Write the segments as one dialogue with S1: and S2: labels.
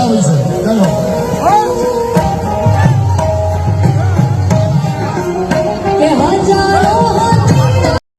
S1: કરાવી છે ચાલો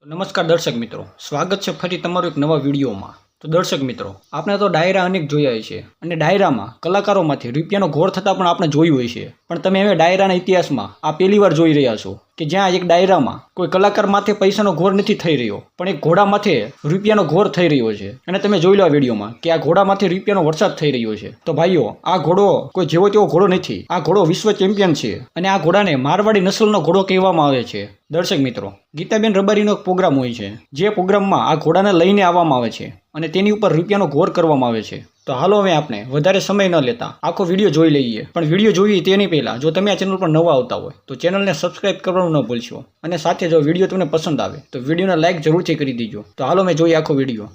S2: નમસ્કાર દર્શક મિત્રો, સ્વાગત છે ફરી તમારું એક નવા વિડીયોમાં। તો દર્શક મિત્રો, આપણે તો ડાયરા અનેક જોયા છે અને ડાયરામાં કલાકારોમાંથી રૂપિયાનો ઘોર થતા પણ આપણે જોયું હોય છે, પણ તમે હવે ડાયરાના ઇતિહાસમાં આ પહેલી વાર જોઈ રહ્યા છો કે જ્યાં એક ડાયરામાં કોઈ કલાકાર માથે પૈસાનો ઘોર નથી થઈ રહ્યો, પણ એક ઘોડા માથે રૂપિયાનો ઘોર થઈ રહ્યો છે। અને તમે જોઈ લો આ વિડીયોમાં કે આ ઘોડા માથે રૂપિયાનો વરસાદ થઈ રહ્યો છે। તો ભાઈઓ, આ ઘોડો કોઈ જેવો તેવો ઘોડો નથી, આ ઘોડો વિશ્વ ચેમ્પિયન છે અને આ ઘોડાને મારવાડી નસલનો ઘોડો કહેવામાં આવે છે। દર્શક મિત્રો, ગીતાબેન રબારીનો એક પ્રોગ્રામ હોય છે, જે પ્રોગ્રામમાં આ ઘોડાને લઈને આવવામાં આવે છે અને તેની ઉપર રૂપિયાનો ઘોર કરવામાં આવે છે। તો હાલો હવે આપણે વધારે સમય ન લેતા આખો વિડીયો જોઈ લઈએ, પણ વિડીયો જોઈએ તેની પહેલા જો તમે આ ચેનલ પર નવા આવતા હોય તો ચેનલને સબસ્ક્રાઇબ કરવાનું ન ભૂલશો, અને સાથે જો વિડીયો તમને પસંદ આવે તો વિડીયોને લાઇક જરૂરથી કરી દીજો। તો હાલો મેં જોઈએ આખો વિડીયો।